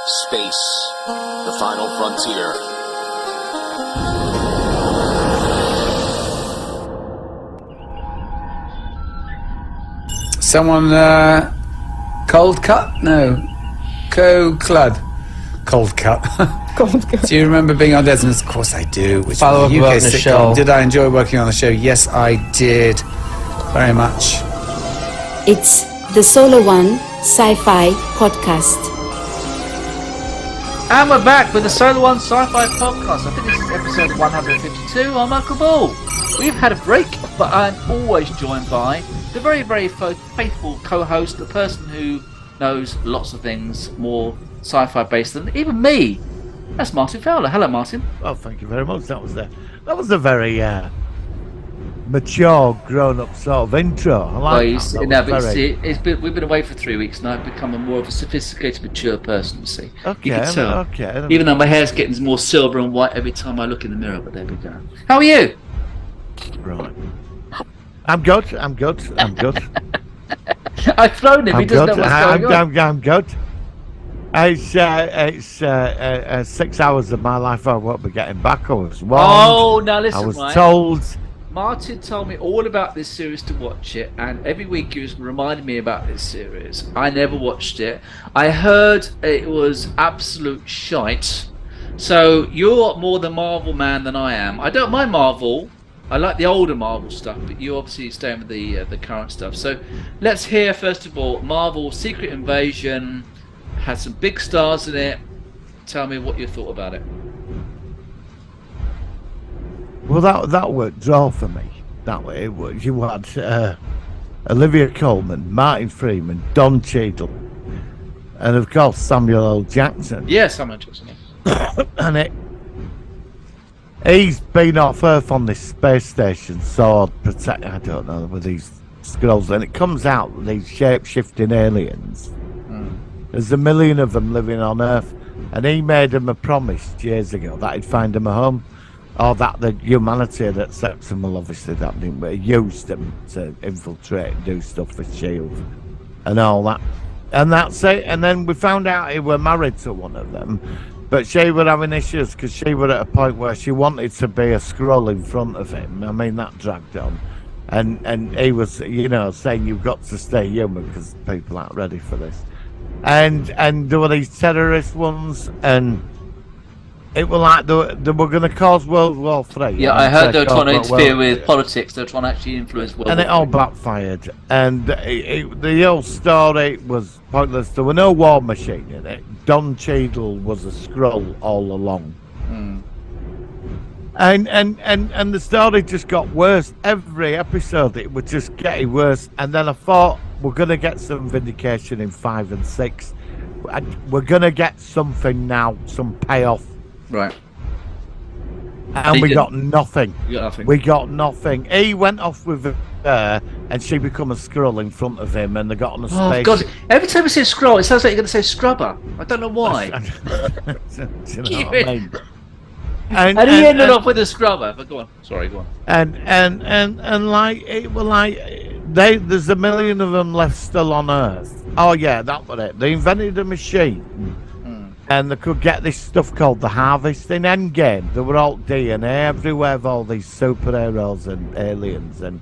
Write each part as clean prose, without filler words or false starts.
Space, the final frontier. Someone cold cut? No. Clud. Cold cut. Cold cut. Do you remember being on Desmond's? Of course I do. Which Follow was up a UK about the sitcom. show. Did I enjoy working on the show? Yes, I did. Very much. It's the Solo One Sci-Fi Podcast. And we're back with the Solo One Sci-Fi Podcast. I think this is episode 152. I'm Michael Ball. We've had a break, but I'm always joined by the very, very faithful co-host, the person who knows lots of things more sci-fi based than even me. That's Martin Fowler. Hello, Martin. Well, thank you very much. That was a very mature, grown-up sort of intro. I like that. We've been away for 3 weeks now. I've become more of a sophisticated, mature person, you see. Okay, You can tell. okay. Even though my hair's getting more silver and white every time I look in the mirror, but there we go. How are you? Right. I'm good. I've thrown him. He doesn't know what's going on. I'm good. It's 6 hours of my life I won't be getting back. I was warned. Oh, now listen, I was right? told. Martin told me all about this series to watch it, and every week he was reminding me about this series. I never watched it. I heard it was absolute shite. So you're more the Marvel man than I am. I don't mind Marvel. I like the older Marvel stuff, but you obviously staying with the current stuff. So let's hear first of all, Marvel Secret Invasion had some big stars in it. Tell me what you thought about it. Well, that worked draw for me. That way, it was. You had Olivia Colman, Martin Freeman, Don Cheadle, and of course Samuel L. Jackson. Yeah, Samuel Jackson. And he's been off Earth on this space station, so I don't know, with these scrolls, and it comes out with these shape-shifting aliens. There's a million of them living on Earth, and he made them a promise years ago that he'd find them a home, or that the humanity that accepts them. Well, obviously that didn't, but he used them to infiltrate and do stuff for S.H.I.E.L.D. and all that. And that's it. And then we found out he were married to one of them, but she were having issues because she were at a point where she wanted to be a Skrull in front of him. I mean, that dragged on. And he was, saying you've got to stay human because people aren't ready for this. And there were these terrorist ones, and it was like they were going to cause World War III. Yeah, I heard they were trying to interfere with politics. They were trying to actually influence World War III. And it all backfired. And the whole story was pointless. There were no war machine in it. Don Cheadle was a Skrull all along. And the story just got worse. Every episode it was just getting worse. And then I thought, we're going to get some vindication in 5 and 6. We're going to get something now, some payoff. Right. And we got nothing. You got nothing. We got nothing. He went off with her, and she become a Skrull in front of him, and they got on a Oh, space. God. Every time you say Skrull, it sounds like you're going to say Scrubber. I don't know why. Do you know what I mean? And he ended up with a Scrubber. But go on. Sorry, go on. And like it was like there's a million of them left still on Earth. Oh yeah, that was it. They invented a machine, and they could get this stuff called the Harvest in Endgame. They were all DNA everywhere of all these superheroes and aliens, and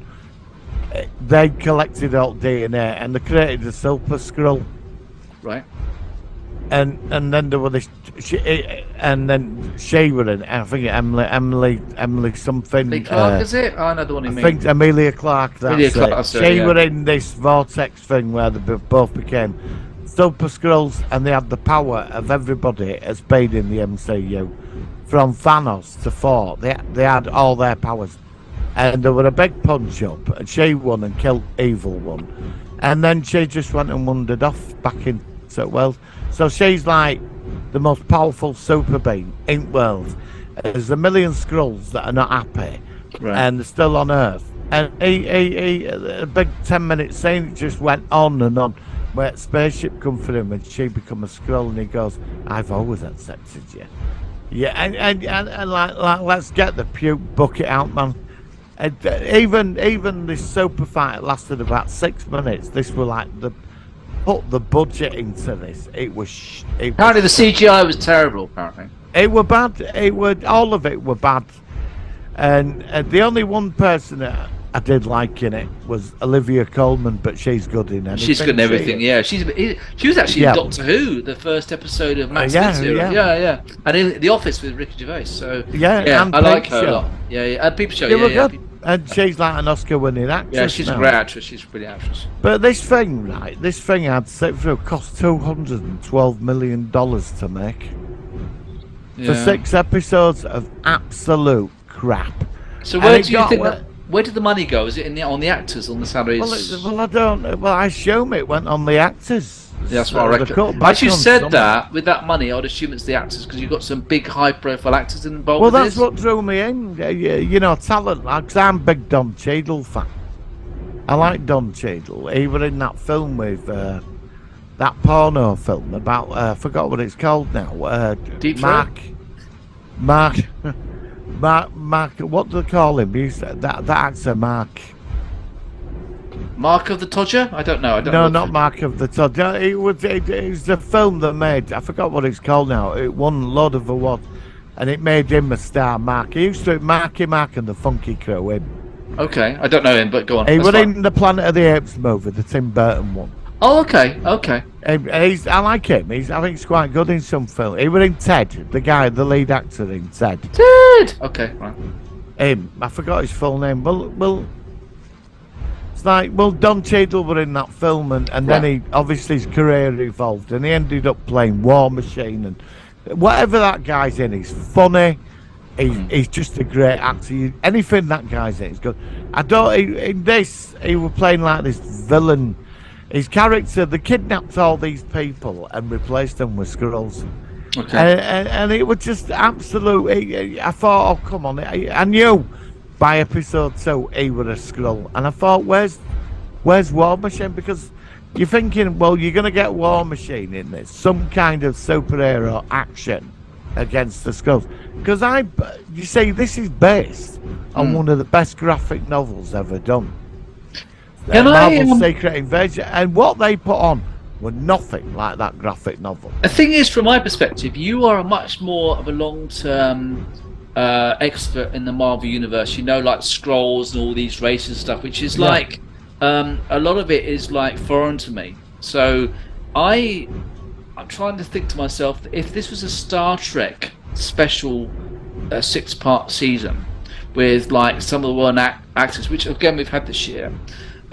they collected all DNA and they created a Super Skrull. Right. And then there were this, and then she were in. I think Emily something. Lee Clark, is it? Oh, I know the one you mean. I think Amelia Clark. That's Amelia Clark, it. that's She it, were in this vortex thing where they both became Super Skrulls, and they had the power of everybody as being in the MCU, from Thanos to Thor. They had all their powers, and there were a big punch up, and she won and killed Evil One, and then she just went and wandered off back into world. So she's like the most powerful super being in world. There's a million Skrulls that are not happy, Right. and they're still on Earth. And he a big 10-minute scene just went on and on, where a spaceship come for him and she become a Skrull, and he goes, "I've always accepted you." Yeah, and like let's get the puke bucket out, man. Even this super fight lasted about 6 minutes. This was like the put the budget into this, it was Apparently the CGI was terrible. Apparently. it were bad. All of it were bad. And the only one person that I did like in it was Olivia Colman, but she's good in anything. She's good in everything. Yeah, she was actually in Doctor Who, the first episode of Matt Smith's era. Yeah, and in The Office with Ricky Gervais. So yeah, I like her a lot. Yeah, and Peep Show. Yeah. And she's like an Oscar-winning actress. Yeah, she's a great actress. She's a brilliant actress. But this thing I'd sit through, cost $212 million to make for 6 episodes of absolute crap. So where do you think where did the money go? Is it on the actors, on the salaries? Well, I don't. Well, I assume it went on the actors. Yeah, that's what I reckon. As you said that, with that money, I'd assume it's the actors because you've got some big, high-profile actors involved. Well, with that's what drew me in. You know, talent. Because I'm a big Don Cheadle fan. I like Don Cheadle. He was in that film with that porno film about. I forgot what it's called now. Deep Mark. What do they call him? That actor, Mark. Mark of the Todger? I don't know. No, not Mark of the Todger. It was the film that made. I forgot what it's called now. It won a lot of awards, and it made him a star. Mark. He used to Marky Mark and the Funky Crow. Him. Okay, I don't know him, but go on. He was in the Planet of the Apes movie, the Tim Burton one. Oh, okay. I like him. I think he's quite good in some film. He was in Ted, the lead actor in Ted. Ted. Okay, right. Him. I forgot his full name. Well, it's like Don Cheadle was in that film, and then he obviously his career evolved, and he ended up playing War Machine and whatever that guy's in. He's funny. He's just a great actor. Anything that guy's in, he's good. In this, he was playing like this villain. His character, they kidnapped all these people and replaced them with Skrulls. Okay. And it was just absolute. I thought, oh, come on. I knew by episode 2 he was a Skrull. And I thought, where's War Machine? Because you're thinking, well, you're going to get War Machine in this. Some kind of superhero action against the Skrulls. Because you see, this is based on one of the best graphic novels ever done. Marvel's Secret Invasion, and what they put on were nothing like that graphic novel. The thing is, from my perspective, you are much more of a long-term expert in the Marvel universe. You know, like Skrulls and all these races and stuff, which is like a lot of it is like foreign to me. So I'm trying to think to myself that if this was a Star Trek special 6-part season with like some of the well actors, which again we've had this year.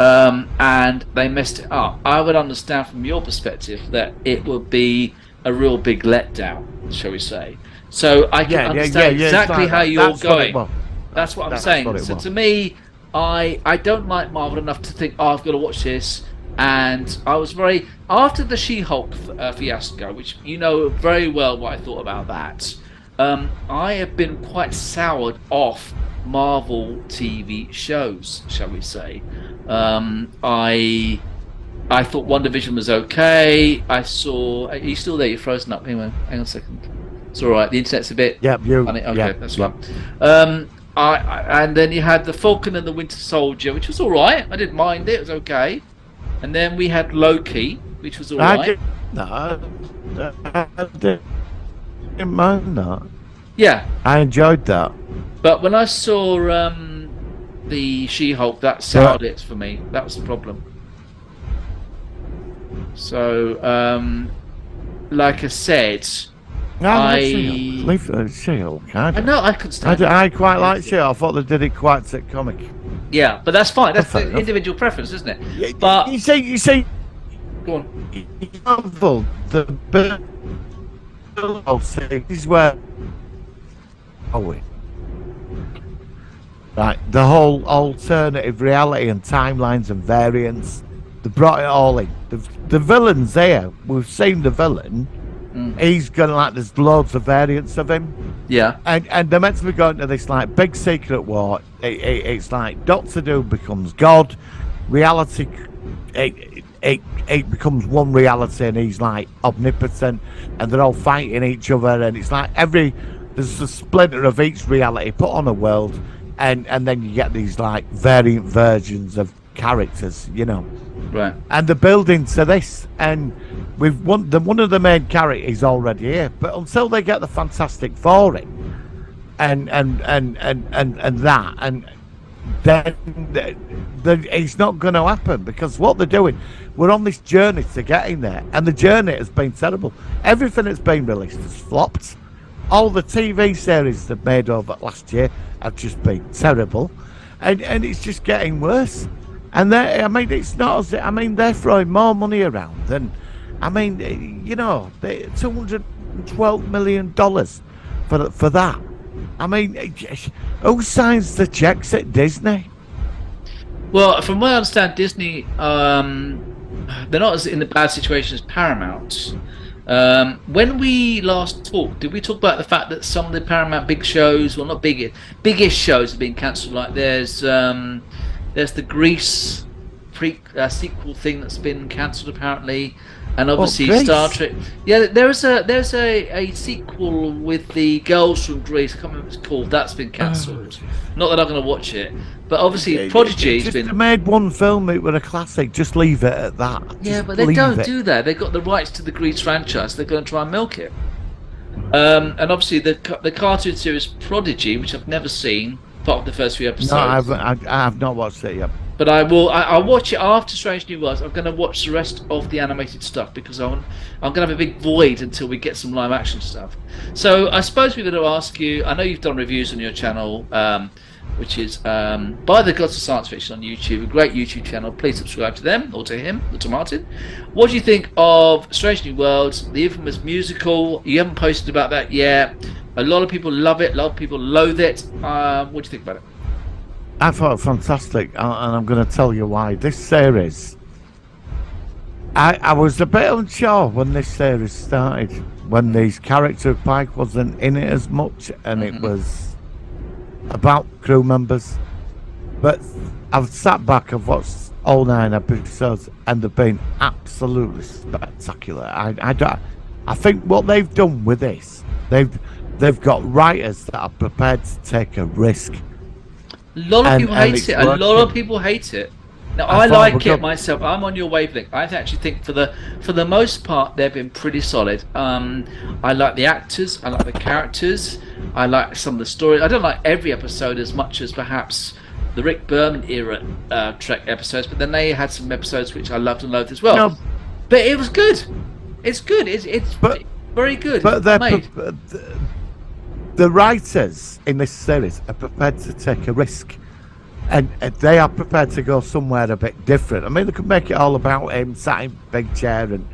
And they messed it up. I would understand from your perspective that it would be a real big letdown, shall we say. So I can understand exactly how you're going. That's what I'm saying. So to me, I don't like Marvel enough to think, I've got to watch this. And I was after the She-Hulk fiasco, which you know very well what I thought about that, I have been quite soured off Marvel TV shows, shall we say. I thought WandaVision was okay. Are you still there? You're frozen up. Hang on a second. It's all right. The internet's a bit funny. Okay, that's right. And then you had the Falcon and the Winter Soldier, which was all right. I didn't mind it. It was okay. And then we had Loki, which was all right. I didn't mind that. Yeah, I enjoyed that. But when I saw the She-Hulk, that soured it for me. That was the problem. So, like I said, leave She-Hulk. I know I could stand. I quite like She-Hulk. I thought they did it quite comic. Yeah, but that's fine. That's the individual preference, isn't it? But you see. Go on. Marvel, the this is where. Right, the whole alternative reality and timelines and variants, they brought it all in. The villain's there. We've seen the villain. He's gonna there's loads of variants of him. Yeah. And they're meant to be going to this like big secret war. It's like Doctor Doom becomes God, reality. It becomes one reality, and he's like omnipotent, and they're all fighting each other, and it's like there's a splinter of each reality put on a world, and then you get these like variant versions of characters, you know. Right. And they're building to this, and one of the main characters is already here. But until they get the Fantastic Four in, and that, and then it's not going to happen, because what they're doing, we're on this journey to getting there, and the journey has been terrible. Everything that's been released has flopped. All the TV series they've made over last year have just been terrible, and it's just getting worse. And it's not as, they're throwing more money around than, you know, $212 million for that. Who signs the checks at Disney? Well, from what I understand, Disney, they're not as in a bad situation as Paramount. When we last talked, did we talk about the fact that some of the Paramount big shows, well, not biggest shows have been cancelled? Like there's the Grease sequel thing that's been cancelled apparently, and obviously Star Trek. Yeah, there's a sequel with the girls from Grease. I can't remember what it's called. That's been cancelled. Not that I'm going to watch it, but obviously Prodigy's been. They made one film. It was a classic. Just leave it at that. Yeah, but they don't do that. They've got the rights to the Grease franchise. They're going to try and milk it. And obviously the cartoon series Prodigy, which I've never seen, apart from the first few episodes. No, I have not watched it yet. But I will. I'll watch it after Strange New Worlds. I'm going to watch the rest of the animated stuff, because I'm going to have a big void until we get some live action stuff. So I suppose we're going to ask you. I know you've done reviews on your channel, which is By the Gods of Science Fiction on YouTube, a great YouTube channel. Please subscribe to them, or to him, or to Martin. What do you think of Strange New Worlds, the infamous musical? You haven't posted about that yet. A lot of people love it. A lot of people loathe it. What do you think about it? I thought it fantastic, and I'm going to tell you why. This series, I was a bit unsure when this series started, when these character Pike wasn't in it as much, and it was about crew members. But I've sat back, I've watched all 9 episodes, and they've been absolutely spectacular. I think what they've done with this, they've got writers that are prepared to take a risk. A lot of people hate it. A lot of people hate it. Now I like it myself. I'm on your wavelength. I actually think for the most part they've been pretty solid. I like the actors. I like the characters. I like some of the stories. I don't like every episode as much as perhaps the Rick Berman era Trek episodes, but then they had some episodes which I loved and loathed as well. No, but it was good. It's good. It's very good. But the writers in this series are prepared to take a risk, and they are prepared to go somewhere a bit different. They could make it all about him sat in a big chair and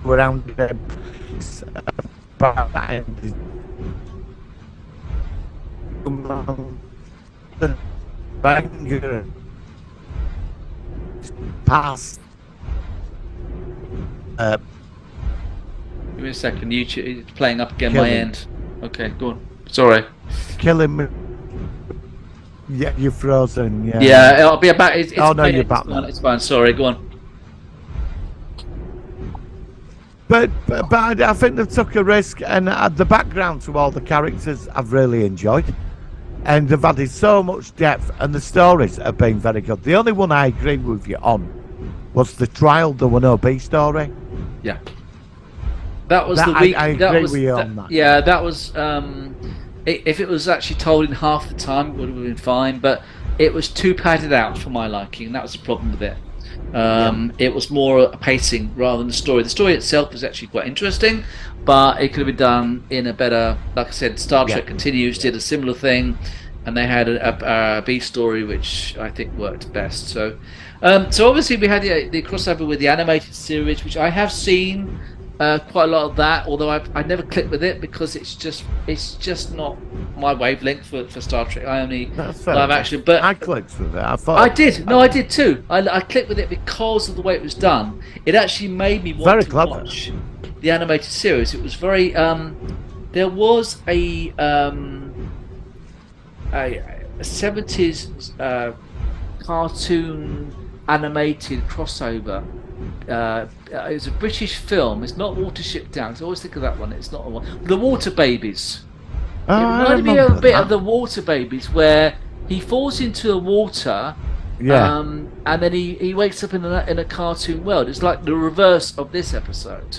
around him about that banger past. Give me a second. YouTube, it's playing up again. My end. Okay, go on. Sorry. Killing me. Yeah, you're frozen. Yeah. Yeah, it'll be about. No, you're back. It's fine. Sorry, go on. But I think they've took a risk, and the background to all the characters I've really enjoyed, and they've added so much depth, and the stories have been very good. The only one I agreed with you on was the Trial, the 1OB story. Yeah. That was the week. I agree with you on that. Yeah, that was. If it was actually told in half the time, it would have been fine. But it was too padded out for my liking, and that was the problem with it. It was more a pacing rather than the story. The story itself was actually quite interesting, but it could have been done in a better. Like I said, Star Trek Continues did a similar thing, and they had a B story which I think worked best. So obviously we had the crossover with the animated series, which I have seen. Quite a lot of that, although I never clicked with it because it's just not my wavelength for Star Trek. I only live action, but I clicked with it. I did too. I clicked with it because of the way it was done. It actually made me want to watch the animated series. It was very. There was a 70s cartoon animated crossover. It's a British film. It's not Watership Down. I always think of that one. It's not one. The Water Babies. It reminded me a bit of the Water Babies, where he falls into the water Yeah. And then he wakes up in a cartoon world. It's like the reverse of this episode.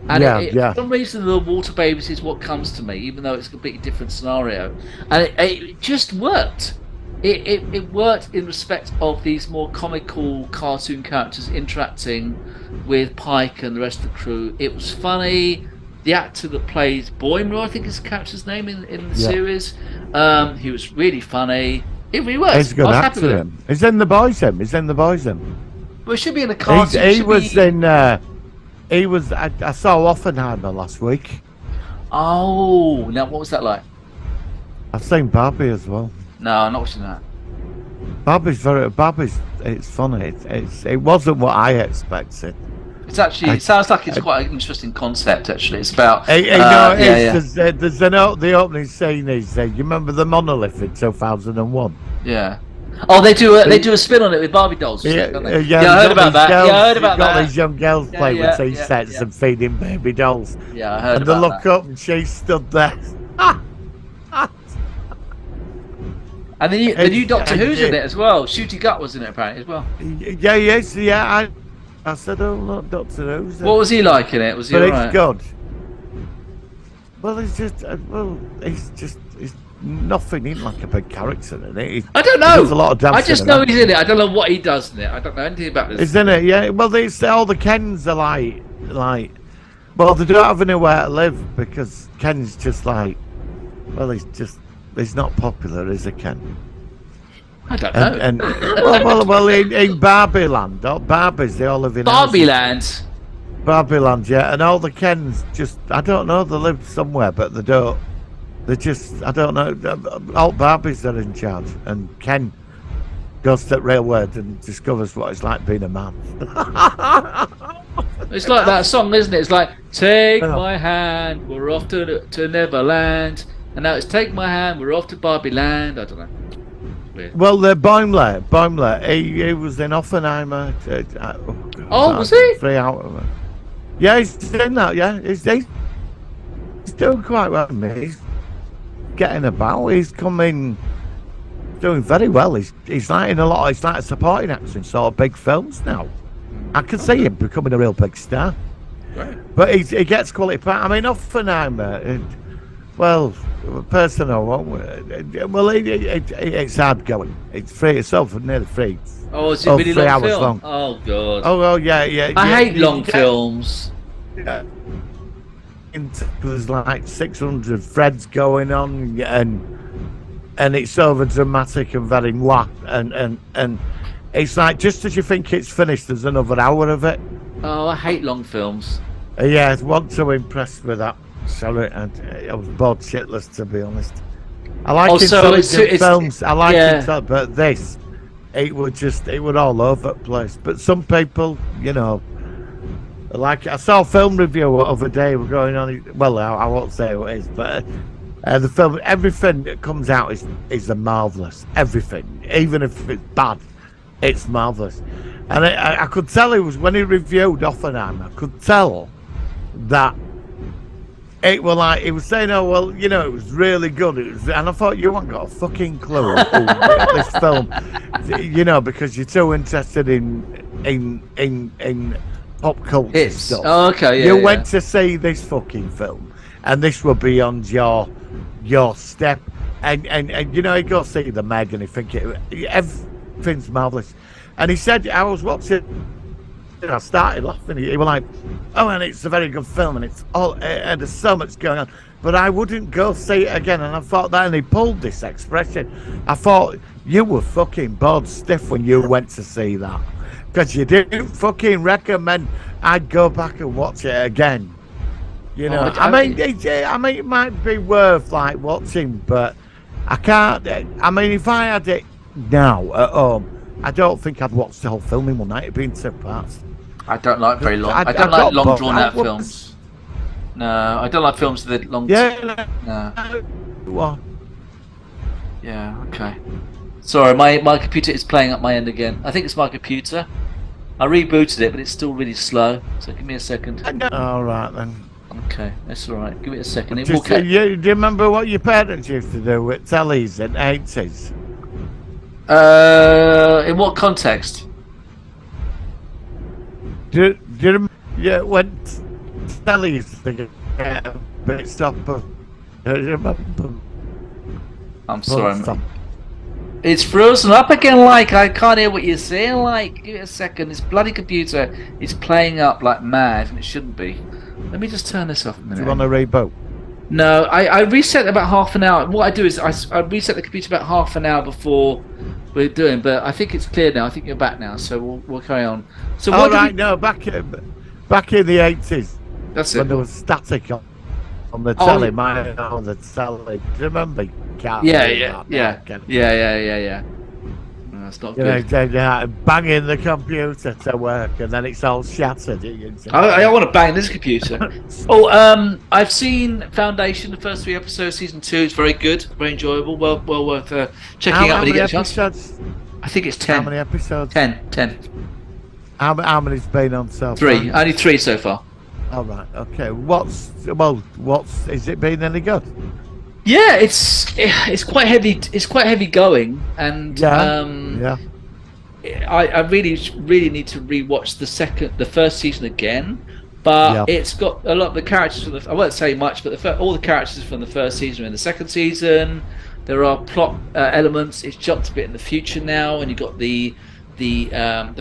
And for some reason, the water babies is what comes to me, even though it's a completely different scenario. And it just worked. It worked in respect of these more comical cartoon characters interacting with Pike and the rest of the crew. It was funny. The actor that plays Boimler, I think is the character's name in the series, he was really funny. It really worked. He's a good actor. He's in The Boys. Well, it should be in a cartoon. He was in. I saw Oppenheimer last week. Oh, now what was that like? I've seen Barbie as well. No, I'm not watching that. Barbie's. It's funny. It wasn't what I expected. It's actually. It sounds like it's quite an interesting concept. Actually, it's about. There's the opening scene is. You remember the monolith in 2001? Yeah. Oh, they do a spin on it with Barbie dolls. Don't they? I heard about that. I heard about that. Got these young girls playing with tea sets and feeding baby dolls. Yeah, I heard about that. And they look up and she stood there. And the new Doctor Who's in it as well. Shooty Gut was in it apparently as well. Yeah. I said, oh look, Doctor Who's in it. What was he like in it? Was he alright? But it's good. Well, he's nothing in like a big character in it. I don't know. There's a lot of dancing. I just know he's in it. I don't know what he does in it. I don't know anything about this. He's in it, yeah. Well, all the Kens are like. Well, they don't have anywhere to live because Ken's just like. Well, he's not popular, is he, Ken? I don't know. And well, in Barbie Land, Barbies, they all live in Barbie Land. Barbie Land, yeah, and all the Kens just, I don't know, they live somewhere, but they don't. They just, I don't know, all Barbies are in charge, and Ken goes to Railworld and discovers what it's like being a man. It's like that song, isn't it? It's like, take my hand, we're off to Neverland. And now it's take my hand, we're off to Barbie Land. I don't know. Weird. Well, the Boimler, he was in Oppenheimer. Was he? 3 out of it. Yeah, he's in that. Yeah, he's doing quite well. He's getting about. He's doing very well. He's like in a lot. He's like a supporting actor in sort of big films now. I can see him becoming a real big star. Right. But he gets quality part. I mean, Oppenheimer. Well, personal one. Well, it's hard going. It's free. It's over nearly 3. Oh, is it really 3 long hours film? long. Oh god. Oh yeah. I hate long films. Yeah. There's like 600 threads going on, and it's over dramatic and very mwah, and it's like just as you think it's finished, there's another hour of it. Oh, I hate long films. Yeah, I wasn't so impressed with that. Sorry, I was bored shitless, to be honest. I like intelligent films. I like it, but this, it was all over the place. But some people, like I saw a film review the other day. We're going on. Well, I won't say what it is, but the film, everything that comes out is marvelous. Everything, even if it's bad, it's marvelous. And I could tell it was when he reviewed Oppenheimer. I could tell that. It was like he was saying, "Oh well, it was really good." And I thought you haven't got a fucking clue about this film, because you're too interested in pop culture stuff. Oh, okay, yeah. You went to see this fucking film, and this will be on your step. And you go see the Meg, and you think everything's marvelous. And he said, I was watching. I started laughing. He was like, "Oh, and it's a very good film, and it's all, and there's so much going on." But I wouldn't go see it again. And I thought that, and he pulled this expression. I thought you were fucking bored stiff when you went to see that, because you didn't fucking recommend I'd go back and watch it again. I mean, it might be worth like watching, but I can't. I mean, if I had it now at home, I don't think I'd watch the whole film in one night. It'd be in 2 parts. I don't like very long. I don't like long drawn out films. No, I don't like films that are long. Yeah. No. What? Yeah. Okay. Sorry, my computer is playing up my end again. I think it's my computer. I rebooted it, but it's still really slow. So give me a second. All right then. Okay, that's all right. Give it a second. It do you remember what your parents used to do with tellies in the 80s? In what context? Do you remember? Yeah, when Sally used to get a bit stop. Do you remember? I'm sorry, mate. It's frozen up again, like, I can't hear what you're saying, like, give it a second, this bloody computer is playing up like mad, and it shouldn't be. Let me just turn this off a minute. Do you want to reboot? No, I reset about half an hour. What I do is I reset the computer about half an hour before we're doing, but I think it's clear now. I think you're back now, so we'll carry on. So All what do right, we- no, back in the 80s, That's when it. there was static on the Oh, telly, yeah. on the telly. Do you remember? Yeah. No, that's not You know, good. banging the computer to work, and then it's all shattered. I want to bang this computer. I've seen Foundation, the first 3 episodes, season 2. It's very good, very enjoyable, well worth checking out when you get a chance. episodes? I think it's How 10. many episodes? 10. How many's been on so 3. far? Only 3 so far. All right. Okay. What's is it been any good? Yeah, it's quite heavy. It's quite heavy going, and Yeah. I really need to rewatch the first season again. But Yeah. it's got a lot of the characters from I won't say much, but all the characters from the first season are in the second season. There are plot elements. It's jumped a bit in the future now, and you've got the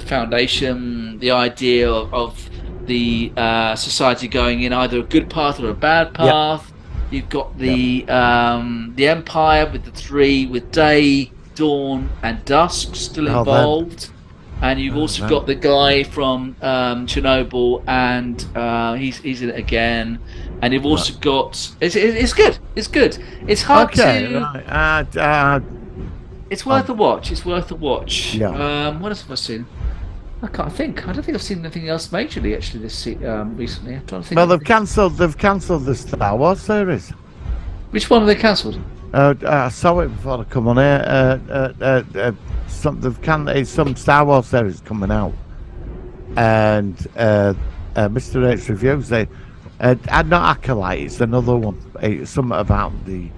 foundation, the idea of the society going in either a good path or a bad path. You've got the Empire with the 3, with Day, Dawn, and Dusk still involved, and you've also got the guy from Chernobyl, and he's in it again. And you've also got it's good. It's good. It's hard to. Right. It's worth a watch. It's worth a watch. Yeah. What else have I seen? I can't think. I don't think I've seen anything else majorly actually recently. I'm trying to think. Well, they've cancelled the Star Wars series. Which one have they cancelled? I saw it before I come on here. Some Star Wars series coming out, and Mr. H reviews. Not Acolyte. It's another one. It's something about the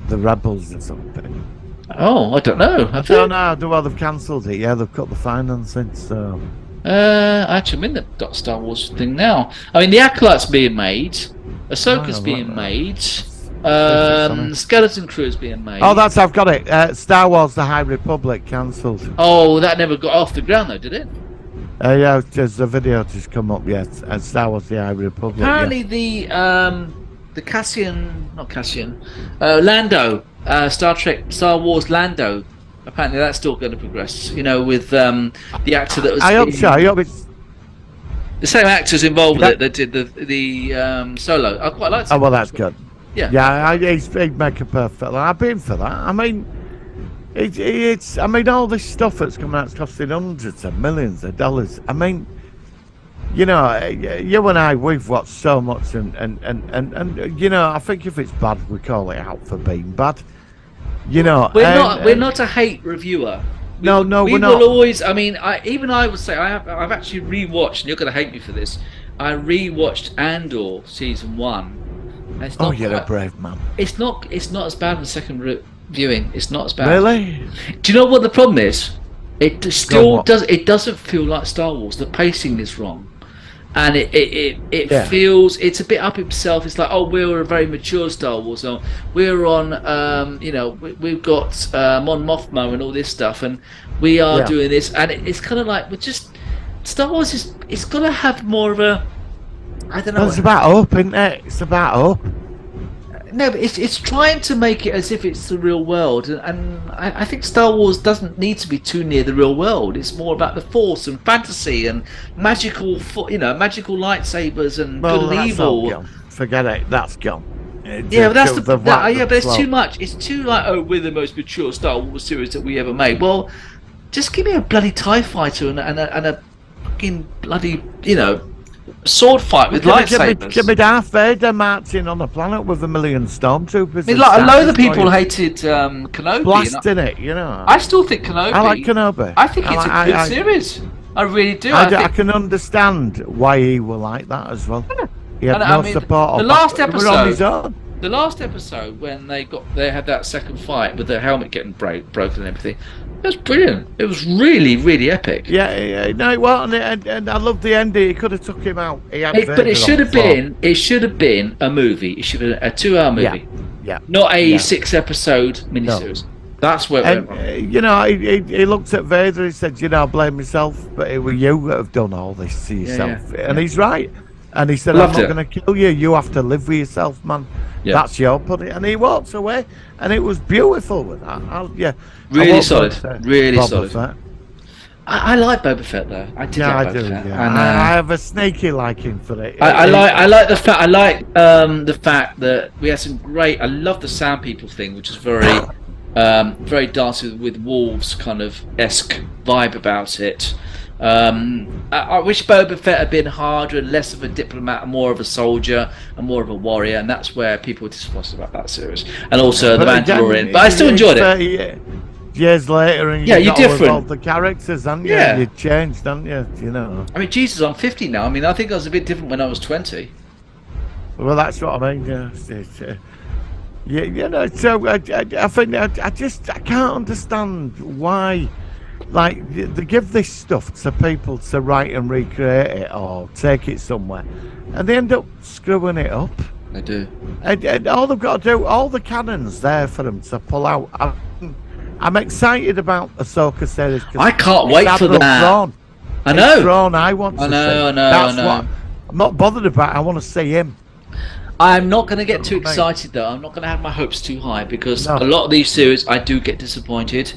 Rebels or something. Oh, I don't know. I don't know. Well, they've cancelled it. Yeah, they've cut the financing. So. Actually, I'm in the Star Wars thing now. I mean, the Acolyte's being made. Ahsoka's Oh, being right. made. Skeleton Crew is being made. Oh, I've got it. Star Wars: The High Republic cancelled. Oh, that never got off the ground though, did it? Yeah, there's a video just come up. Yes, and Star Wars: The High Republic. Apparently, yes. Lando, Star Wars Lando. Apparently, that's still going to progress. You know, with the actor that was. I hope so. I hope it's. The same actors involved with it that did the Solo. I quite liked it. Oh well, that's good. Yeah. Yeah, he'd make a perfect. I've been for that. I mean, it's. I mean, all this stuff that's coming out is costing hundreds of millions of dollars. I mean, you know, you and I, we've watched so much, and you know, I think if it's bad, we call it out for being bad. You know, we're not a hate reviewer. No, we we're will not. always. I mean, I would say I've actually rewatched, and you're going to hate me for this. I rewatched Andor season 1. And it's not You're a quite- brave man. It's not as bad in the second viewing. It's not as bad. Really? Do you know what the problem is? It still what? does. It doesn't feel like Star Wars. The pacing is wrong, and it Yeah. feels it's a bit up himself. It's like, oh, we're a very mature Star Wars. So we're on, you know, we've got Mon Mothma and all this stuff, and we are Yeah. doing this, and it's kind of like we're just Star Wars is. It's gonna have more of a. I don't know. Well, it's about hope, isn't it? It's about hope. No, but it's trying to make it as if it's the real world, and I think Star Wars doesn't need to be too near the real world. It's more about the Force and fantasy and magical lightsabers and Well, good and that's all evil. gone. Forget it. That's gone. Yeah, but that's They've whacked yeah, but it's float. too much. It's too like, oh, we're the most mature Star Wars series that we ever made. Well, just give me a bloody TIE fighter and a fucking bloody, you know, sword fight with lightsabers. Give me Darth Vader marching on a planet with 1 million stormtroopers. I mean, like, a load of people hated Kenobi. blasting it, you know. I still think Kenobi. I like Kenobi. I think it's a good series. I really do. I I think, can understand why he will like that as well. He had And, no I mean, support. the or last back- he was on his episode- own. The last episode when they had that second fight with the helmet getting broken and everything, it was brilliant. It was really, really epic. Yeah, no, it was, and I loved the ending. He could have took him out. But it should have been. It should have been a movie. It should have been a 2-hour movie. Yeah. Not a 6-episode miniseries. No. That's where it went wrong. You know, he looked at Vader. He said, "You know, I blame myself, but it was you that have done all this to yourself." And he's right. And he said, "I'm not going to kill you. You have to live with yourself, man. Yeah. That's your putting." And he walked away, and it was beautiful with that. Really solid. Really solid. I like Boba Fett though. I did. Yeah, like I do. Boba Fett. Yeah. And, I have a sneaky liking for it. I like the fact. I like the fact that we had some great. I love the Sand People thing, which is very, very Dance with Wolves kind of esque vibe about it. I wish Boba Fett had been harder and less of a diplomat and more of a soldier and more of a warrior, and that's where people were disappointed about that series. And also The Mandalorian, but I still enjoyed it. Years later, and you're different. All the characters, haven't you? Yeah, you changed, haven't you? You know. I mean, Jesus, I'm 50 now. I mean, I think I was a bit different when I was 20. Well, that's what I mean. Yeah, you know. So I think I can't understand why. Like, they give this stuff to people to write and recreate it or take it somewhere, and they end up screwing it up. They do. And all they've got to do, all the cannons there for them to pull out. I'm excited about Ahsoka series. I can't wait for that. Thrawn. I know. Thrawn, I want to see. I know. That's what I'm not bothered about. I want to see him. I'm not going to get too excited though. I'm not going to have my hopes too high because a lot of these series I do get disappointed.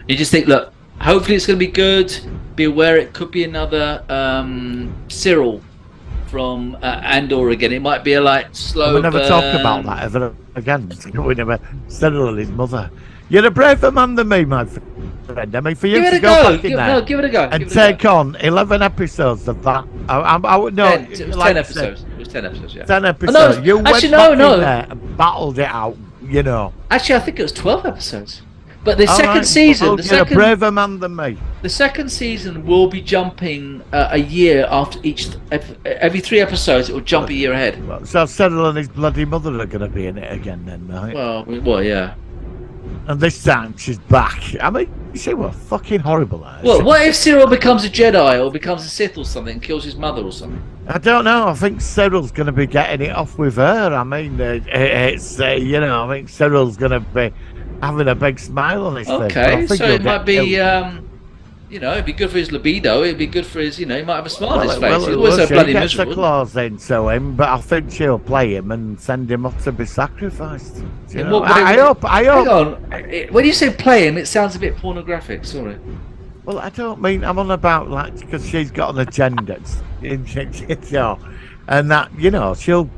You just think, look, hopefully it's going to be good. Be aware it could be another Cyril from Andor again. It might be a slow. We'll never talk about that ever again. We never Cyril and his mother. You're a braver man than me, my friend. I mean, for you to go back in there give it a go. And take on 11 episodes of that. I would know. It was 10 episodes. It was 10 episodes, yeah. 10 episodes. You went back in there and battled it out, you know. Actually, I think it was 12 episodes. But the second season, you're a braver man than me. The second season will be jumping a year after every 3 episodes. It will jump a year ahead. So Cyril and his bloody mother are going to be in it again, then, right? Well, yeah. And this time she's back. I mean, you see what fucking horrible that is. Well, what if Cyril becomes a Jedi or becomes a Sith or something, and kills his mother or something? I don't know. I think Cyril's going to be getting it off with her. I mean, it's you know, I think Cyril's going to be having a big smile on his face. Okay, so it might be, you know, it'd be good for his libido. It'd be good for his, you know, he might have a smile on his face. He's always so bloody miserable. He gets the claws into him, but I think she'll play him and send him up to be sacrificed. You know? I hope. Hang on. When you say play him, it sounds a bit pornographic. Sorry. Well, I don't mean. I'm on about because she's got an agenda, and that she'll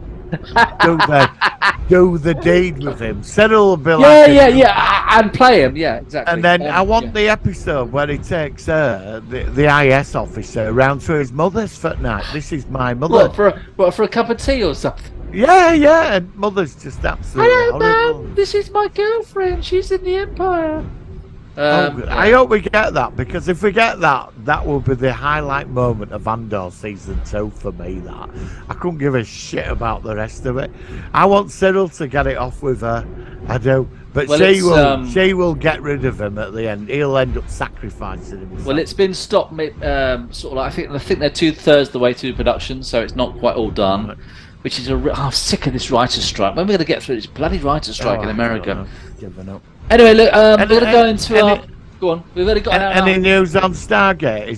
do the deed with him. Cyril will be and play him, exactly. And then I want the episode where he takes her, the IS officer, around to his mother's for night. This is my mother. What, for a cup of tea or something? Yeah, and mother's just absolutely horrible. Mum, this is my girlfriend. She's in the Empire. I hope we get that, because if we get that, that will be the highlight moment of Andor season 2 for me. That I couldn't give a shit about the rest of it. I want Cyril to get it off with her. I do, but she will get rid of him at the end. He'll end up sacrificing himself. Well, it's been stopped sort of like, I think they're 2/3 the way through production, so it's not quite all done. Right. Which is I'm sick of this writer's strike. When are we going to get through this bloody writer's strike in America? Giving up. Anyway, look, we're going to go into our... Go on, we've already got an hour. Any news on Stargate?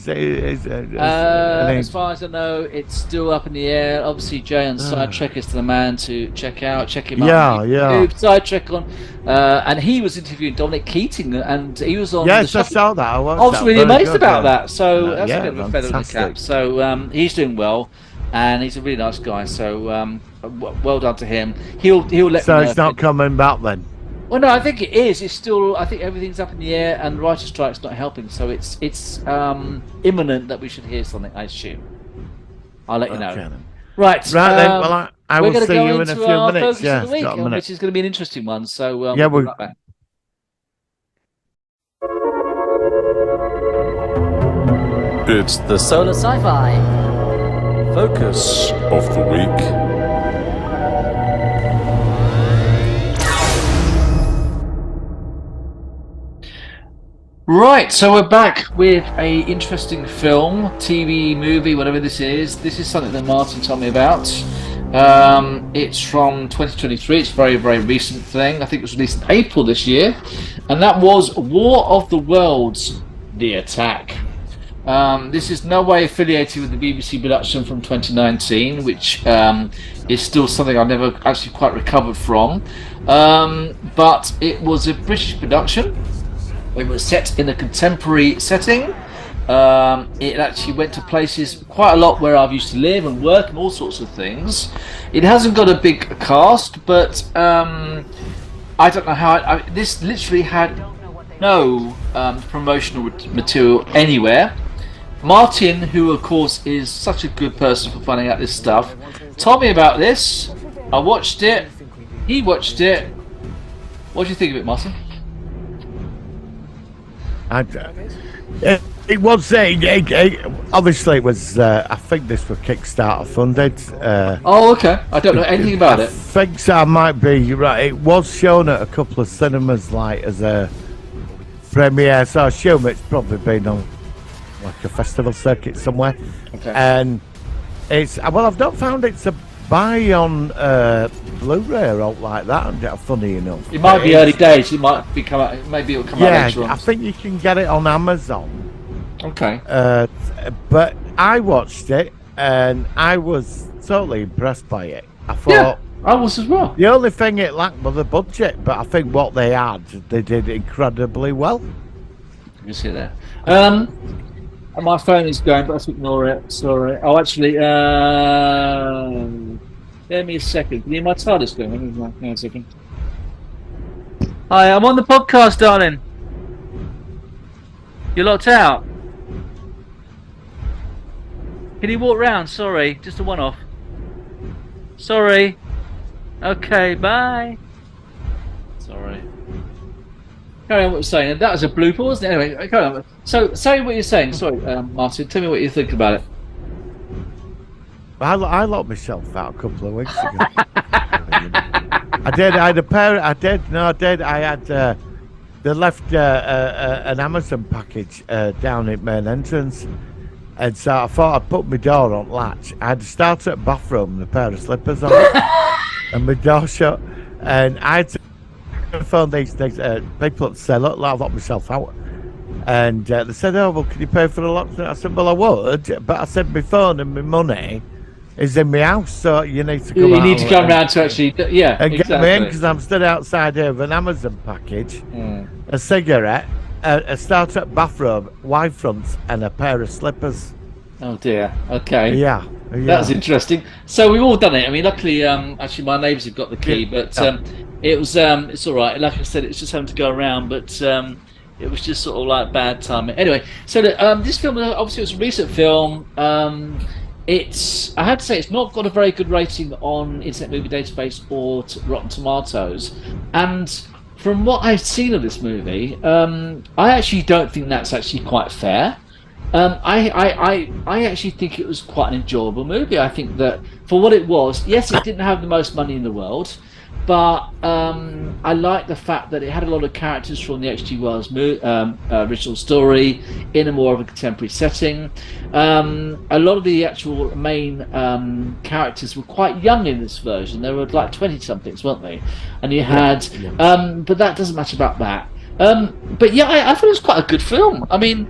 As far as I know, it's still up in the air. Obviously, Jay on Sidetrek is the man to check out. Check him out. Yeah. Sidetrek on, and he was interviewing Dominic Keating, and he was on. Yes, I saw that. I was really amazed about that. So that's a bit of a feather in the cap. So he's doing well, and he's a really nice guy. So well done to him. He'll let me know. So it's not coming back then. Well, no, I think it is. It's still. I think everything's up in the air, and the writer's strike's not helping. So it's imminent that we should hear something. I assume. I'll let you know. Then. Right. Then. Well, I will see you in a few minutes. Yeah, week, which is going to be an interesting one. So we'll be right back. It's the Solar Sci-Fi Focus of the Week. Right, so we're back with a interesting film, TV, movie, whatever this is. This is something that Martin told me about. It's from 2023. It's a very, very recent thing. I think it was released in April this year. And that was War of the Worlds, The Attack. This is no way affiliated with the BBC production from 2019, which is still something I never actually quite recovered from. But it was a British production. It was set in a contemporary setting. It actually went to places quite a lot where I've used to live and work and all sorts of things. It hasn't got a big cast, but I don't know how. This literally had no promotional material anywhere. Martin, who of course is such a good person for finding out this stuff, told me about this. I watched it. He watched it. What do you think of it, Martin? It was obviously it was. I think this was Kickstarter funded. Oh, okay. I don't know anything about it. I think so. I might be right. It was shown at a couple of cinemas, like as a premiere. So I assume it's probably been on like a festival circuit somewhere. Okay. And it's I've not found it's a buy on Blu-ray or out like that. Funny enough, It might be early days. It might be come out. Maybe it'll come out later on. I think you can get it on Amazon. Okay. But I watched it and I was totally impressed by it. I thought I was as well. the only thing it lacked was the budget, but I think what they had, they did incredibly well. You see there. And my phone is going, but let's ignore it. Sorry. Oh, actually, give me a second. Can you hear my TARDIS going? Hang on a second. Hi, I'm on the podcast, darling. You're locked out. Can you walk round? Sorry, just a one-off. Sorry. Okay, bye. Sorry. Carry on what you're saying. That was a blooper, wasn't it? Anyway, carry on. So, say what you're saying. Sorry, Martin. Tell me what you think about it. I locked myself out a couple of weeks ago. I did. I had a pair. I did. No, I did. I had. They left an Amazon package down at main entrance, and so I thought I'd put my door on latch. I had to start at the bathroom with a pair of slippers on, and my door shut, and I had to phone these people that say, look, I've locked myself out. And they said, oh, well, can you pay for the lock? I said, well, I would, but I said my phone and my money is in my house, so you need to come You need to come round to actually, and get me in, because I'm stood outside here with an Amazon package, a cigarette, a startup bathrobe, wide fronts, and a pair of slippers. Oh dear. Okay. Yeah. That's interesting. So we've all done it. I mean, luckily, actually, my neighbours have got the key, but it was it's all right. Like I said, it's just having to go around, but it was just sort of like bad timing. Anyway, so this film, obviously, it was a recent film. I had to say, it's not got a very good rating on Internet Movie Database or Rotten Tomatoes, and from what I've seen of this movie, I actually don't think that's actually quite fair. I actually think it was quite an enjoyable movie. I think that for what it was, yes, it didn't have the most money in the world, but I like the fact that it had a lot of characters from the H.G. Wells original story in a more of a contemporary setting. A lot of the actual main characters were quite young in this version. They were like 20-somethings, weren't they? And you had, but that doesn't matter about that. But yeah, I thought it was quite a good film. I mean,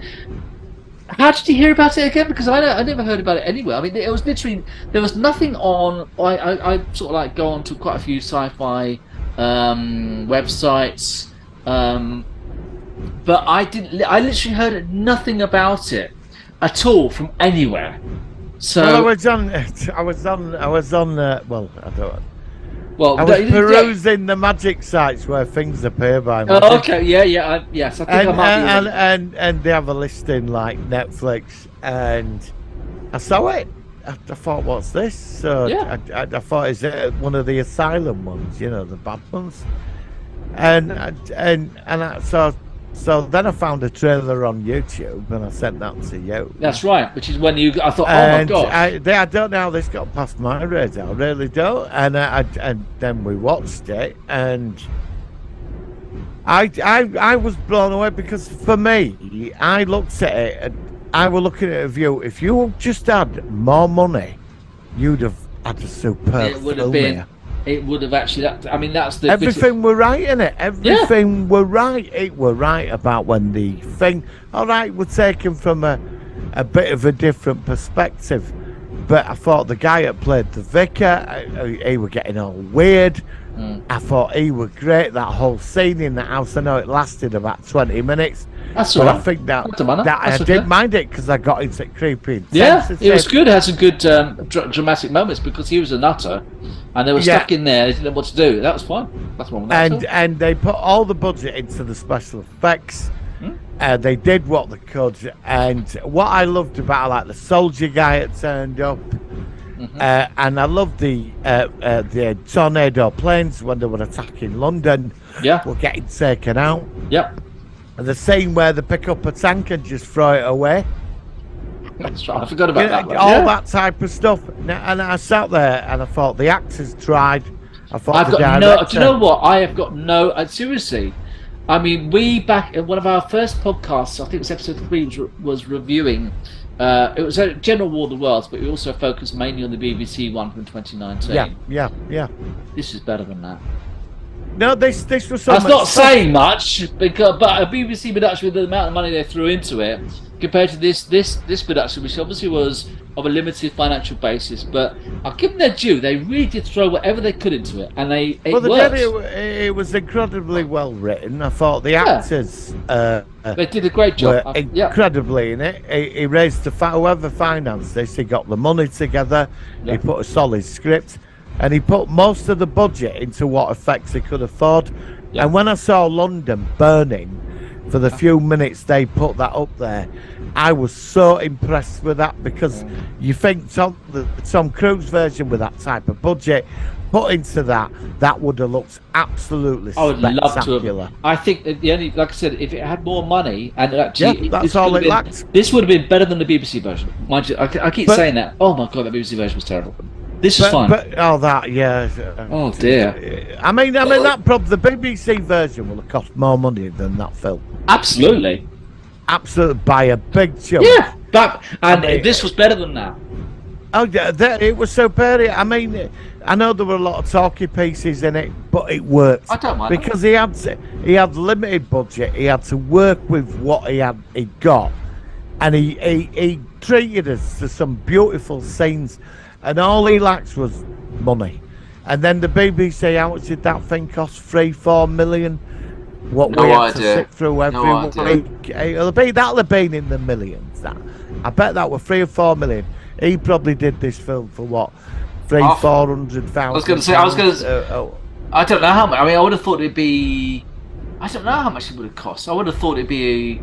how did you hear about it again? Because I never heard about it anywhere. I mean, it was literally, there was nothing on. I sort of like go on to quite a few sci-fi websites, but I didn't. I literally heard nothing about it at all from anywhere. So well, I was on. Well, I don't. Well, I was perusing the magic sites where things appear by magic. Oh, okay, yeah, yes. I think I might be. And they have a listing like Netflix, and I saw it. I thought, what's this? So Yeah. I thought, is it one of the asylum ones? You know, the bad ones. So then I found a trailer on YouTube, and I sent that to you. That's right. Which is when I thought, oh my god. I don't know how this got past my radar. I really don't. And then we watched it, and I was blown away because for me, I looked at it and I was looking at a view. If you just had more money, you'd have had a superb It would have film been. here. It would have actually. I mean, that's the Everything were right in it. Everything were right. It were right about when the thing. All right, were taken from a bit of a different perspective. But I thought the guy that played the vicar, he were getting all weird. I thought he was great. That whole scene in the house. I know it lasted about 20 minutes. That's but all right. I think that That's I okay. didn't mind it because I got into creepy. Yeah, it was good. It had some good dramatic moments because he was a nutter, and they were stuck in there. They didn't know what to do. That was fine. That's wrong with that. And they put all the budget into the special effects. They did what they could, and what I loved about like the soldier guy that turned up, and I loved the tornado planes when they were attacking London. Were getting taken out. Yep. And the scene where they pick up a tank and just throw it away. That's right. I forgot about that. All that type of stuff. And I sat there and I thought the actors tried. I thought I've the got director, no. Do you know what? I have got no. Seriously, I mean, we back in one of our first podcasts. I think it was episode 3. Was reviewing. It was a General War of the Worlds, but we also focused mainly on the BBC one from 2019. Yeah. This is better than that. No, this was so That's much not fun. saying much, because but a BBC production with the amount of money they threw into it, compared to this production, which obviously was of a limited financial basis, but I'll give them their due. They really did throw whatever they could into it, and it worked. It was incredibly well written. I thought the actors they did a great job. were incredibly in it. He raised whoever financed this. He got the money together. He put a solid script. And he put most of the budget into what effects he could afford. And when I saw London burning for the few minutes they put that up there, I was so impressed with that because you think the Tom Cruise version with that type of budget put into that would have looked absolutely spectacular. I would love to have. I think that the only, like I said, if it had more money and actually, that's all it lacked. This would have been better than the BBC version. Mind you, I keep saying that. Oh my god, that BBC version was terrible. This is fine. Oh dear. I mean, that the BBC version will have cost more money than that film. Absolutely by a big chunk. Yeah, this was better than that. Oh yeah, it was superior. I mean, I know there were a lot of talky pieces in it, but it worked. I don't mind because he had limited budget. He had to work with what he got, and he treated us to some beautiful scenes. And all he lacks was money. And then the BBC, how much did that thing cost? 3-4 million? What we had to sit through every week. That'll have been in the millions. I bet that were 3 or 4 million. He probably did this film for what? 400,000. I was going to say. I don't know how much. I mean, I would have thought it'd be. I don't know how much it would have cost. I would have thought it'd be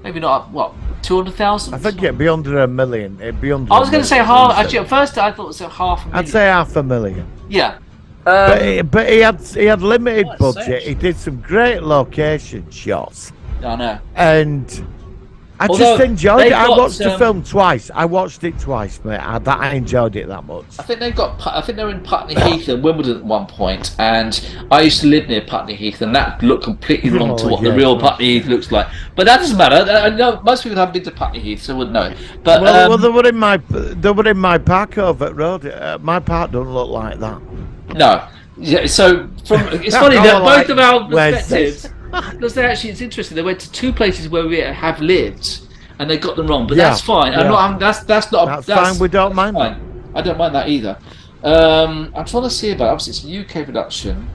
maybe not 200,000. I think it'd be under $1 million. It'd be under. I was going to say half. Actually, at first I thought it was $500,000. I'd say $500,000. Yeah. But he had limited budget. He did some great location shots. I know. And I just enjoyed it. I watched the film twice. I watched it twice, mate. I enjoyed it that much. I think they were in Putney Heath and Wimbledon at one point, and I used to live near Putney Heath, and that looked completely wrong to what the real Putney Heath looks like. But that doesn't matter. I know most people haven't been to Putney Heath, so wouldn't know it. But well, they were in my park over at road. My park don't look like that. No. Yeah. So it's funny that both of our perspectives. Because it's interesting. They went to 2 places where we have lived, and they got them wrong. But that's fine. That's fine. We don't mind that. I don't mind that either. I'm trying to see about. Obviously, it's a UK production.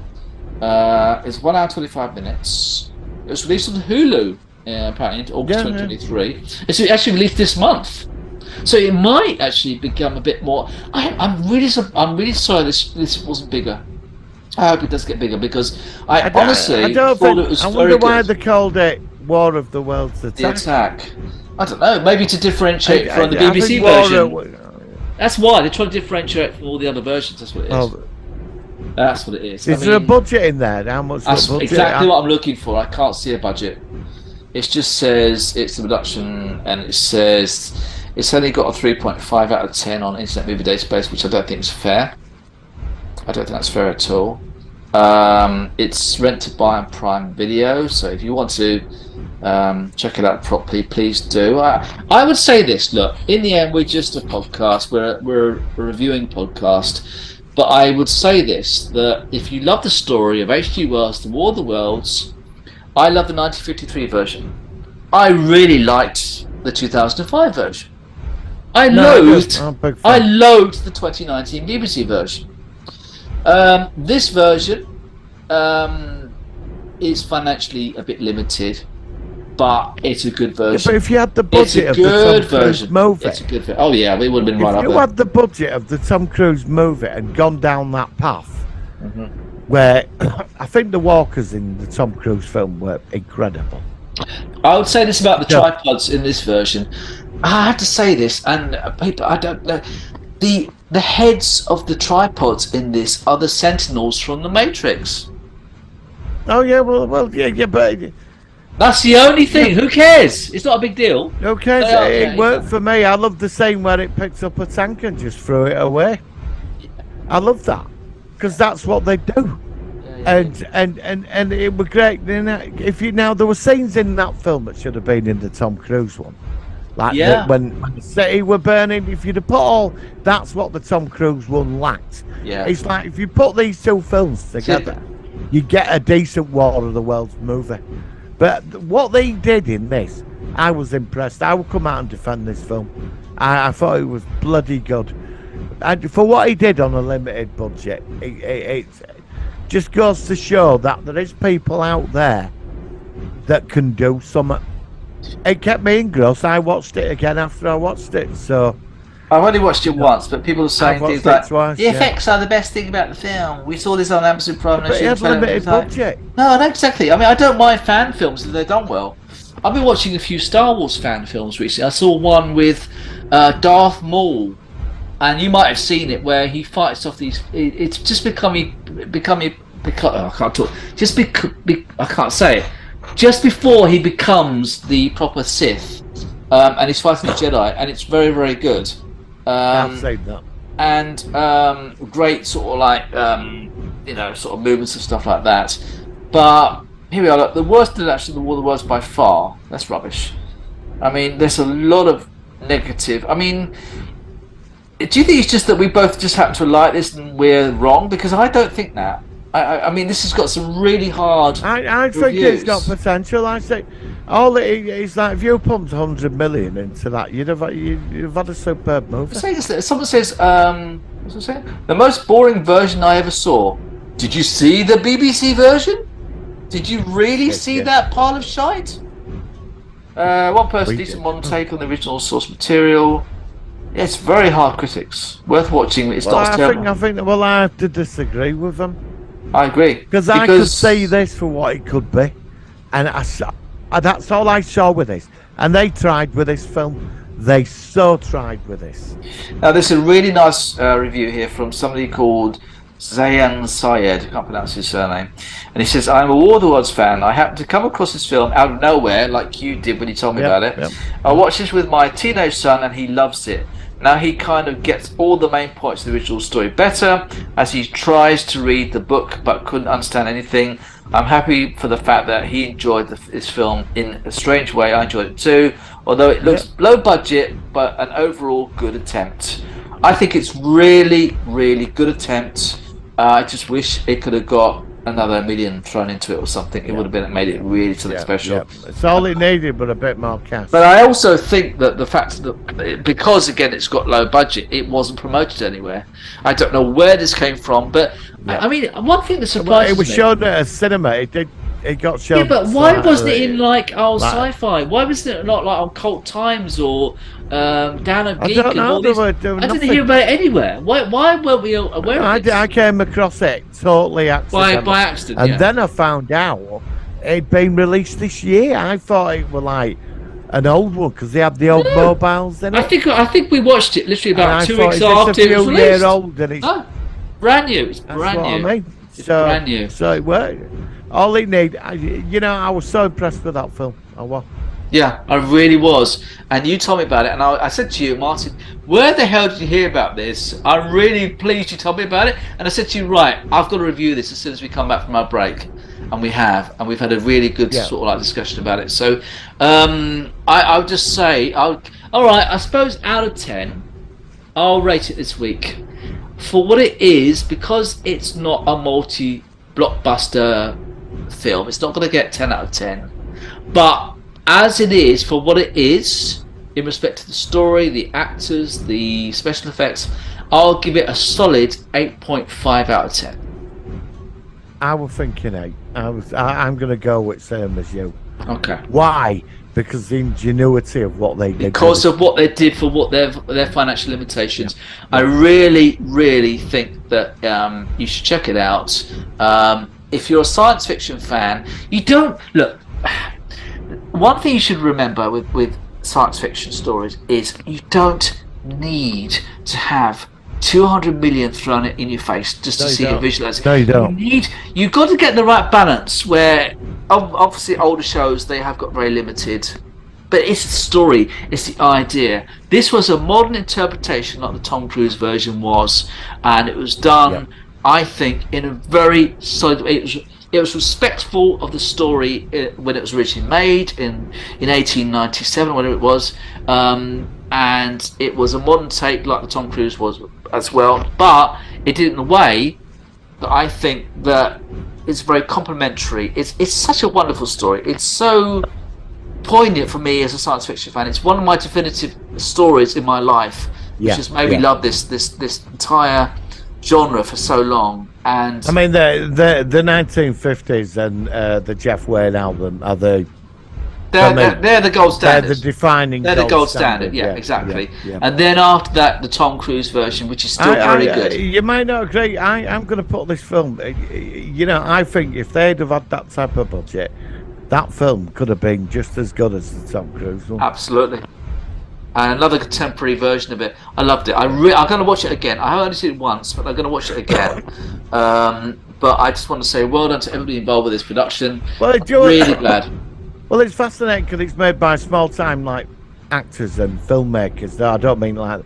It's 1 hour 25 minutes. It was released on Hulu apparently in August 2023. It's actually released this month, so it might actually become a bit more. I'm really sorry this wasn't bigger. I hope it does get bigger because I honestly thought it was very good. I wonder why they called it War of the Worlds Attack. The Attack. I don't know. Maybe to differentiate from the BBC version. That's why they're trying to differentiate from all the other versions. That's what it is. That's what it is. Is there a budget in there? How much? That's exactly what I'm looking for. I can't see a budget. It just says it's a production, and it says it's only got a 3.5 out of 10 on Internet Movie Database, which I don't think is fair. I don't think that's fair at all. It's rented by on Prime Video, so if you want to check it out properly, please do. I would say this: look, in the end, we're just a podcast. We're a reviewing podcast, but I would say this: that if you love the story of H.G. Wells' The War of the Worlds, I love the 1953 version. I really liked the 2005 version. I loathed the 2019 BBC version. This version is financially a bit limited, but it's a good version. But if you had the budget of the Tom Cruise movie, it's a good version. Oh yeah, we would have been right up there. If you had the budget of the Tom Cruise movie and gone down that path, where I think the walkers in the Tom Cruise film were incredible. I would say this about the tripods in this version. I have to say this, and people, I don't know. The heads of the tripods in this are the Sentinels from the Matrix. Oh yeah, well, yeah, but that's the only thing. Who cares? It's not a big deal. Okay, it worked for me. I love the scene where it picks up a tank and just threw it away. I love that because that's what they do. And it was great. If you now there were scenes in that film that should have been in the Tom Cruise one, like when the city were burning. If you'd have put all, that's what the Tom Cruise one lacked. Yeah, it's like if you put these two films together, you get a decent War of the Worlds movie. But what they did in this, I was impressed. I would come out and defend this film. I thought it was bloody good. And for what he did on a limited budget, it just goes to show that there is people out there that can do something. It kept me engrossed. I watched it again after I watched it. So I've only watched it once, but people are saying things like twice, the effects are the best thing about the film. We saw this on Amazon Prime. But it had limited budget. No, exactly. I mean, I don't mind fan films if they're done well. I've been watching a few Star Wars fan films recently. I saw one with Darth Maul, and you might have seen it, where he fights off these. It's just becoming. I can't talk. I can't say it. Just before he becomes the proper Sith, and he's fighting a Jedi, and it's very, very good. I've seen that. And great sort of like sort of movements and stuff like that. But here we are. Look, the worst is actually the War of the Worlds by far. That's rubbish. I mean, there's a lot of negative. I mean, do you think it's just that we both just happen to like this and we're wrong? Because I don't think that. I mean, this has got some really hard. I think it's got potential. I think all it's like if you pumped 100 million into that, you'd have had a superb movie. Someone says, what's it saying? The most boring version I ever saw. Did you see the BBC version? Did you really see that pile of shite? One person, decent modern take on the original source material. Yeah, it's very hard critics. Worth watching. It's not terrible. I think. Well, I have to disagree with them. I agree. Because I could see this for what it could be, and that's all I saw with this. And they tried with this film. They so tried with this. Now, there's a really nice review here from somebody called Zayan Syed. I can't pronounce his surname. And he says, I'm a War of the Worlds fan. I happened to come across this film out of nowhere, like you did when you told me about it. Yep. I watched this with my teenage son, and he loves it. Now he kind of gets all the main points of the original story better as he tries to read the book but couldn't understand anything. I'm happy for the fact that he enjoyed this film in a strange way. I enjoyed it too, although it looks low budget, but an overall good attempt. I think it's really, really good attempt. I just wish it could have got another $1 million thrown into it or something. It would have made it really something special. It's all it needed, but a bit more cash. But I also think that the fact that because again it's got low budget, it wasn't promoted anywhere. I don't know where this came from, but I mean, one thing that surprised me. It was shown at a cinema. It got shown. Yeah, but why wasn't it in like Sci-Fi? Why wasn't it not like on Cult Times or Down on Geek? I don't know. I didn't hear about it anywhere. Why weren't we aware of it? I came across it totally accidentally. By accident, and then I found out it'd been released this year. I thought it was like an old one because they had the old mobiles in it. I think we watched it literally about 2 weeks after it was released. Year old and it's brand new. It's brand new. I mean. It's brand new. So it worked. All it needed, I was so impressed with that film. I was. Yeah, I really was. And you told me about it, and I said to you, Martin, where the hell did you hear about this? I'm really pleased you told me about it. And I said to you, right, I've got to review this as soon as we come back from our break. And we have, and we've had a really good sort of like discussion about it. So I would just say, all right, I suppose out of 10, I'll rate it this week for what it is, because it's not a multi-blockbuster film. It's not going to get 10 out of 10. But as it is, for what it is, in respect to the story, the actors, the special effects, I'll give it a solid 8.5 out of 10. I was thinking 8. I'm going to go with same as you. Okay. Why? Because the ingenuity of what they did. Because of what they did for what their financial limitations. I really, really think that you should check it out. If you're a science fiction fan, you don't look. One thing you should remember with science fiction stories is you don't need to have 200 million thrown in your face just to see it visualized. No, you don't. You've got to get the right balance, where obviously older shows, they have got very limited, but it's the story, it's the idea. This was a modern interpretation like the Tom Cruise version was, and it was done, I think, in a very solid way. It was respectful of the story when it was originally made in 1897, whatever it was, and it was a modern take like the Tom Cruise was as well, but it did it in a way that I think that is very complimentary. It's such a wonderful story. It's so poignant for me as a science fiction fan. It's one of my definitive stories in my life, which has made me love this entire genre for so long. And I mean, the 1950s and the Jeff Wayne album are they're the gold standard. They're the defining. They're the gold standard. Yeah, exactly. Yeah. And then after that, the Tom Cruise version, which is still very good. You might not agree. I'm going to put this film. I think if they'd have had that type of budget, that film could have been just as good as the Tom Cruise one. Absolutely. And another contemporary version of it. I loved it. I'm going to watch it again. I only seen it once, but I'm going to watch it again. But I just want to say well done to everybody involved with this production. Well, really glad. Well, it's fascinating because it's made by small-time like actors and filmmakers. I don't mean like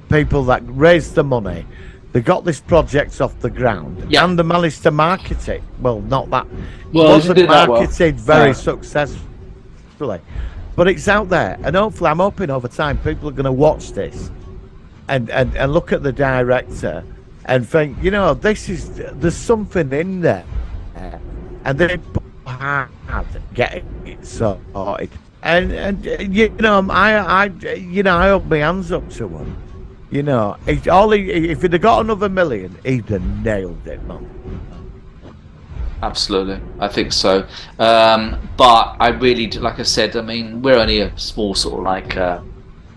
people that raised the money. They got this project off the ground, and they managed to market it. Well, not that. Well, it wasn't marketed very successfully, but it's out there, and hopefully, I'm hoping over time people are going to watch this, and look at the director and think, there's something in there, and they hard getting it sorted, and I hold my hands up to him. If he'd have got another million, he'd have nailed it, man. Absolutely, I think so. But I really, like I said, I mean, we're only a small sort of like,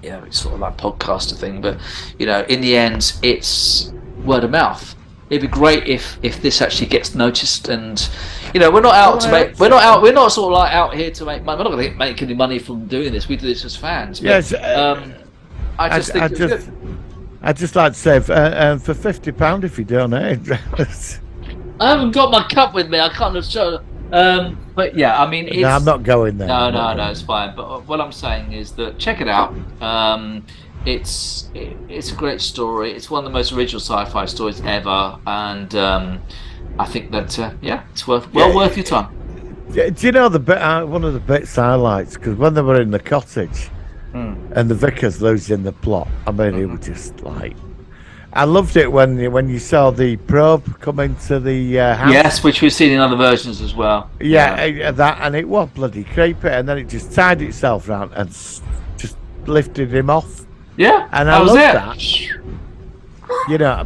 it's sort of like podcaster thing. But in the end, it's word of mouth. It'd be great if this actually gets noticed, and we're not out to make. We're not sort of like out here to make money. We're not going to make any money from doing this. We do this as fans. But, yes. I'd just like to say, for £50 if you donate. I haven't got my cup with me. I can't have shown. But yeah, I mean, no, I'm not going there. No, it's fine. But what I'm saying is that check it out. It's a great story. It's one of the most original sci-fi stories ever, and I think that it's worth your time. Do you know the bit? One of the bits I liked, because when they were in the cottage, and the vicar's losing the plot. I mean, it was just like. I loved it when you saw the probe come into the house. Yes, which we've seen in other versions as well. Yeah, that, and it was bloody creepy, and then it just tied itself round and just lifted him off. Yeah, and I loved that.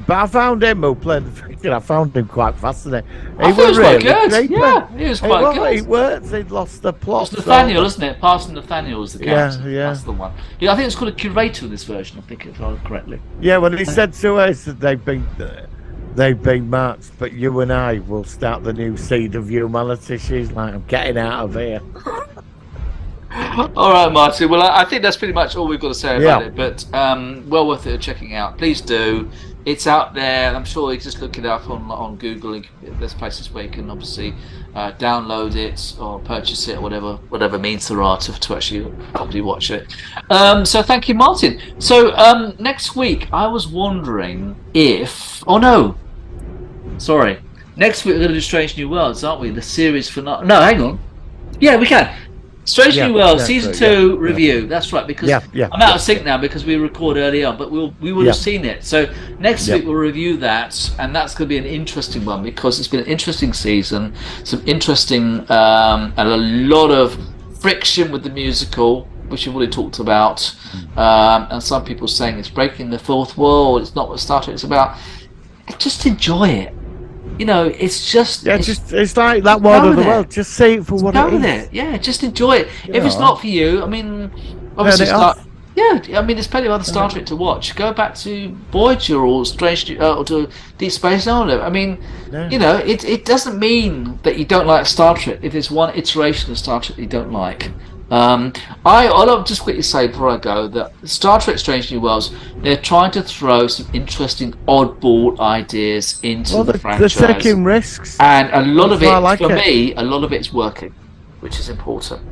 But I found him who played the vicar. I found him quite fascinating. He was really quite good. Creepy. Yeah, he was quite good. It worked. He'd lost the plot. It's Nathaniel, isn't it? Parson Nathaniel was the character. Yeah. That's the one. Yeah, I think it's called a curator in this version. I think, if I remember correctly. Yeah, when he said to us that they've been marked, but you and I will start the new seed of humanity. She's like, I'm getting out of here. All right, Martin. Well, I think that's pretty much all we've got to say about it. But well worth it checking out. Please do. It's out there. I'm sure you just look it up on Google. There's places where you can obviously download it or purchase it, or whatever means there are to actually probably watch it. So thank you, Martin. So next week, I was wondering if... Oh no, sorry. Next week we're going to do Strange New Worlds, aren't we? The series finale. No, hang on. Yeah, we can. Strange New Worlds season 2 review. That's right, because I'm out of sync now because we record early on, but we would have seen it. So next week we'll review that, and that's going to be an interesting one because it's been an interesting season, some interesting and a lot of friction with the musical, which we've already talked about, and some people saying it's breaking the fourth wall. It's not what Star Trek is about. Just enjoy it. You know, it's just... Yeah, it's like that War of the World. Just see it for what it is. Yeah, just enjoy it. If it's not for you, I mean, obviously there's plenty of other Star Trek to watch. Go back to Voyager or Strange or to Deep Space Nine. I mean, you know, it doesn't mean that you don't like Star Trek if there's one iteration of Star Trek you don't like. I'll just quickly say before I go that Star Trek Strange New Worlds, they're trying to throw some interesting oddball ideas into the franchise. They're taking risks. And a lot of it, for me, a lot of it's working, which is important.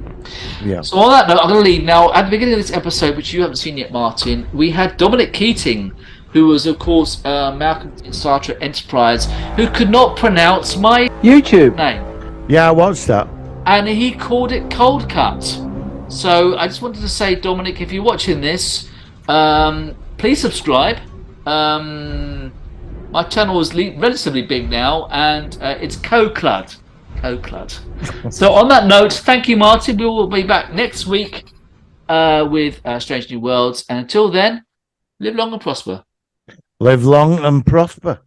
Yeah. So on that note, I'm going to leave now. At the beginning of this episode, which you haven't seen yet, Martin, we had Dominic Keating, who was, of course, Malcolm in Star Trek Enterprise, who could not pronounce my YouTube name. Yeah, I watched that. And he called it Cold Cut. So I just wanted to say, Dominic, if you're watching this, please subscribe. My channel is relatively big now, and it's Co-Clud. So on that note, thank you, Martin. We will be back next week with Strange New Worlds. And until then, live long and prosper. Live long and prosper.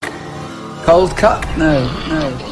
Cold cut? No.